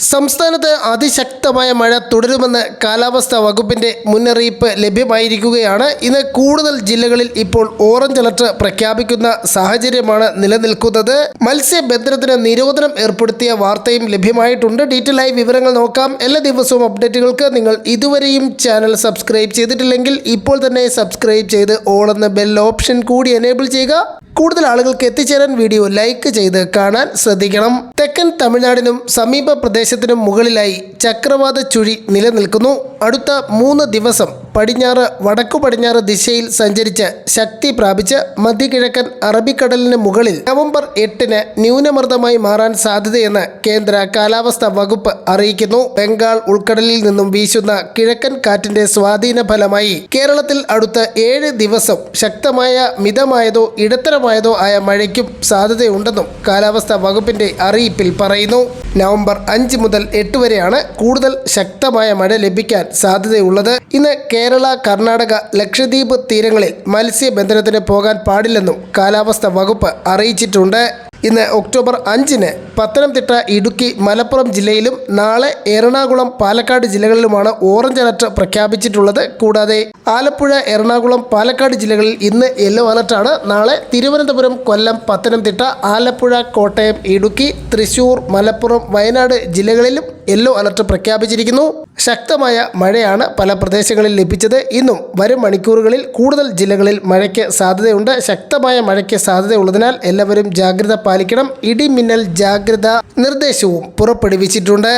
സംസ്ഥാനത്ത് അതിശക്തമായ മഴ തുടരുമെന്ന് കാലാവസ്ഥാ വകുപ്പിന്റെ മുന്നറിയിപ്പ് ലഭ്യമായിരിക്കുകയാണ്. ഇന്ന് കൂടുതൽ ജില്ലകളിൽ ഇപ്പോൾ ഓറഞ്ച് അലർട്ട് പ്രഖ്യാപിക്കുന്ന സാഹചര്യമാണ് നിലനിൽക്കുന്നത്. മത്സ്യബന്ധനത്തിന് നിരോധനം ഏർപ്പെടുത്തിയ വാർത്തയും ലഭ്യമായിട്ടുണ്ട്. ഡീറ്റെയിൽ ആയി വിവരങ്ങൾ നോക്കാം. എല്ലാ ദിവസവും അപ്ഡേറ്റുകൾക്ക് നിങ്ങൾ ഇതുവരെയും ചാനൽ സബ്സ്ക്രൈബ് ചെയ്തിട്ടില്ലെങ്കിൽ ഇപ്പോൾ തന്നെ സബ്സ്ക്രൈബ് ചെയ്ത് ഓൾ എന്ന ബെൽ ഓപ്ഷൻ കൂടി എനേബിൾ ചെയ്യുക. കൂടുതൽ ആളുകൾക്ക് എത്തിച്ചേരാൻ വീഡിയോ ലൈക്ക് ചെയ്ത് കാണാൻ ശ്രദ്ധിക്കണം. തെക്കൻ തമിഴ്നാടിനും സമീപ പ്രദേശത്തിനും മുകളിലായി ചക്രവാത ചുഴി നിലനിൽക്കുന്നു. അടുത്ത 3 ദിവസം പടിഞ്ഞാറ് വടക്കു പടിഞ്ഞാറ് ദിശയിൽ സഞ്ചരിച്ച് ശക്തി പ്രാപിച്ച് മധ്യകിഴക്കൻ അറബിക്കടലിന് മുകളിൽ നവംബർ 8-ന് ന്യൂനമർദ്ദമായി മാറാൻ സാധ്യതയെന്ന് കേന്ദ്ര കാലാവസ്ഥാ വകുപ്പ് അറിയിക്കുന്നു. ബംഗാൾ ഉൾക്കടലിൽ നിന്നും വീശുന്ന കിഴക്കൻ കാറ്റിന്റെ സ്വാധീന ഫലമായി കേരളത്തിൽ അടുത്ത 7 ദിവസം ശക്തമായ മിതമായതോ ഇടത്തരമായതോ ആയ മഴയ്ക്കും സാധ്യതയുണ്ടെന്നും കാലാവസ്ഥാ വകുപ്പിന്റെ അറിയിപ്പിൽ പറയുന്നു. നവംബർ 5 മുതൽ 8 വരെയാണ് കൂടുതൽ ശക്തമായ മഴ ലഭിക്കാൻ സാധ്യതയുള്ളത്. ഇന്ന് കേരള, കർണാടക, ലക്ഷദ്വീപ് തീരങ്ങളിൽ മത്സ്യബന്ധനത്തിന് പോകാൻ പാടില്ലെന്നും കാലാവസ്ഥാ വകുപ്പ് അറിയിച്ചിട്ടുണ്ട്. ഇന്ന് ഒക്ടോബർ 5-ന് പത്തനംതിട്ട, ഇടുക്കി, മലപ്പുറം ജില്ലയിലും നാളെ എറണാകുളം, പാലക്കാട് ജില്ലകളിലുമാണ് ഓറഞ്ച് അലർട്ട് പ്രഖ്യാപിച്ചിട്ടുള്ളത്. കൂടാതെ ആലപ്പുഴ, എറണാകുളം, പാലക്കാട് ജില്ലകളിൽ ഇന്ന് യെല്ലോ അലർട്ടാണ്. നാളെ തിരുവനന്തപുരം, കൊല്ലം, പത്തനംതിട്ട, ആലപ്പുഴ, കോട്ടയം, ഇടുക്കി, തൃശൂർ, മലപ്പുറം, വയനാട് ജില്ലകളിലും യെല്ലോ അലർട്ട് പ്രഖ്യാപിച്ചിരിക്കുന്നു. ശക്തമായ മഴയാണ് പല പ്രദേശങ്ങളിൽ ലഭിച്ചത്. ഇന്നും വരും മണിക്കൂറുകളിൽ കൂടുതൽ ജില്ലകളിൽ മഴയ്ക്ക് സാധ്യതയുണ്ട്. ശക്തമായ മഴയ്ക്ക് സാധ്യതയുള്ളതിനാൽ എല്ലാവരും ജാഗ്രത പാലിക്കണം. ഇടിമിന്നൽ ജാഗ്രതാ നിർദ്ദേശവും പുറപ്പെടുവിച്ചിട്ടുണ്ട്.